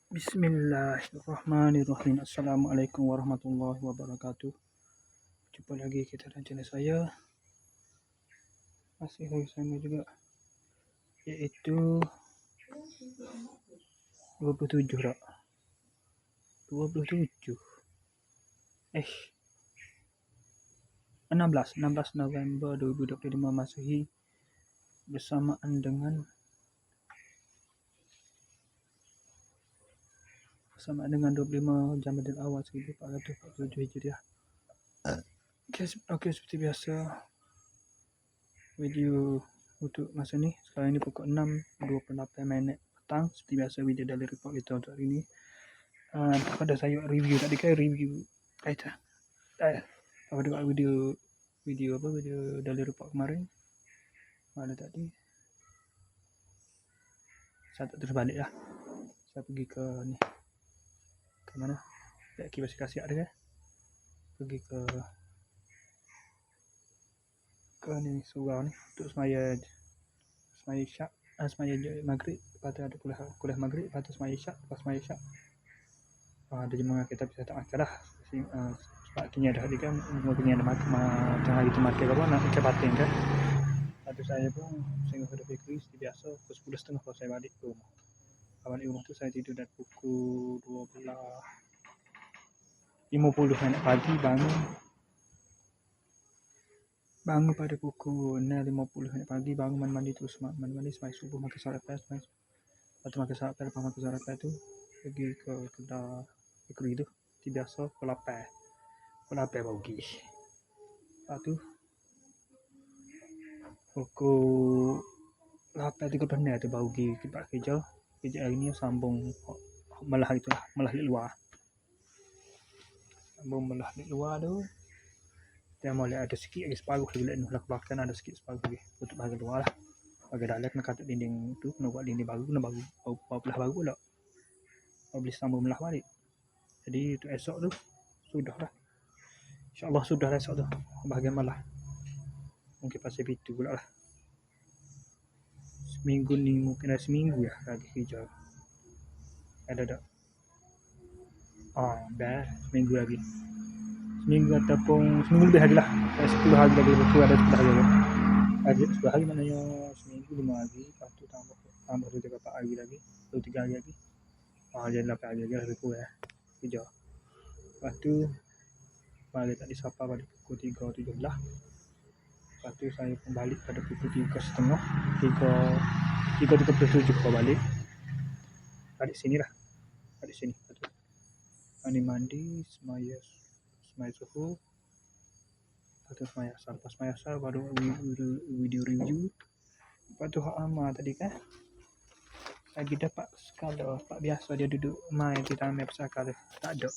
Bismillahirrahmanirrahim. Assalamualaikum warahmatullahi wabarakatuh. Jumpa lagi kita dalam channel saya. Masih lagi sama juga, iaitu 27 tak? 27 16 November 2025 Masehi, bersamaan dengan 25 Jamadil Awal 1447 Hijriah. Okey, seperti biasa, video untuk masa ni sekarang ni pukul 6.28 petang. Seperti biasa, video daily report kita untuk hari ni. Pada saya review tadi kan, review kaitan pada video daily report kemarin. Mana tadi saya tak terus balik lah. Saya pergi ke mana, tak kira kasih ada kan, pergi ke ni surau ni untuk semaya isyak, semaya maghrib. Lepas tu ada kuliah maghrib, lepas tu semaya isyak. Lepas semaya isyak ada jemaah kita bisa tak makan lah. Sebab kini ada hari kan, kini ada makan tengah hari tu makan apa nak ikan patin kan. Lepas tu saya pun singgah ke bakery seperti biasa. Pukul 10.30 kalau saya balik ke rumah. Balik rumah tu saya tidur dari pukul 12.50 pagi. Bangun pada pukul 6.50 pagi. Bangun mandi terus mandi semai subuh, makan sarapan. Lepas tu makan sarapan, lepas makan sarapan tu pergi ke kedai bakery tu. Seperti biasa pukul 8 pagi. Lepas tu pukul 8.30 tu baru pergi tempat kerja. Kerja hari ni sambung malah itu lah, malah di luar. Sambung malah di luar tu. Dia mulai ada sikit lagi separuh lagi nak belakang, ada sikit separuh lagi untuk bahagian luar lah. Bahagian dalam kena katuk dinding tu, kena buat dinding baru, kena baru belah baru pula. Boleh sambung belah balik. Jadi untuk esok tu sudah lah. InsyaAllah sudah lah esok tu. Bahagian malah. Mungkin pasal pintu pula lah. Seminggu ni mungkin dah seminggu ya lagi kerja. Ada tak? Dah seminggu lagi. Seminggu ataupun seminggu lebih lagi lah. 10 hari lagi, betul ada 10 hari lagi. Ada 10 hari maknanya seminggu 5 hari. Lepas tu tambah 3-4 hari lagi. 3 hari lagi. Jadi 8 hari lagi lah lebih kurang kerja. Lepas tu balik tak disapa pada pukul 3.17. Lepas tu saya pun balik pada pukul 3.30. 3.37 kau balik sini lah. Balik sini. Lepas tu mandi, semaya suhu. Lepas tu semaya asar. Lepas semaya asar baru video review. Lepas tu Hak Amal tadi kan, lagi dapat skala. Pak biasa dia duduk main di dalam pesakal dia. Tak ada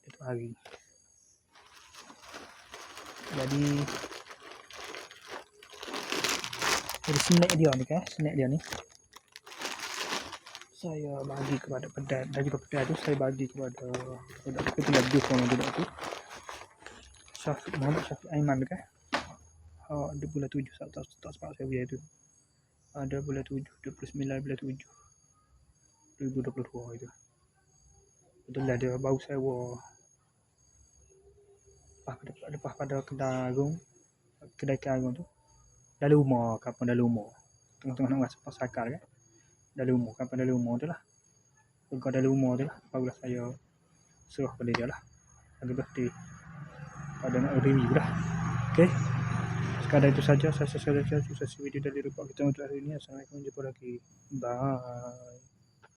itu hari. Jadi snack dia ni saya bagi kepada pedai. Dan juga pedai tu saya bagi kepada ketua jus orang duduk tu, Muhammad Syafiq Aiman tu kan. Ada bulan 7 tak sebab saya biar tu. Ada bulan 7, 29 bulan 7 2022 itu. Betul lah, dia baru sewa lepas pada kedai Agung tu. Dalam rumah, kapan dalam rumah. Tengah-tengah nak masuk pasakar kan. Dalam rumah, kapan dalam rumah tu lah. Pegang dalam rumah tu lah. Barulah saya serah pada dia lah. Lagi birthday. Pada nak review lah. Okay. Sekadar itu saja. Saya video dari report kita untuk hari ini. Assalamualaikum. Jumpa lagi. Bye.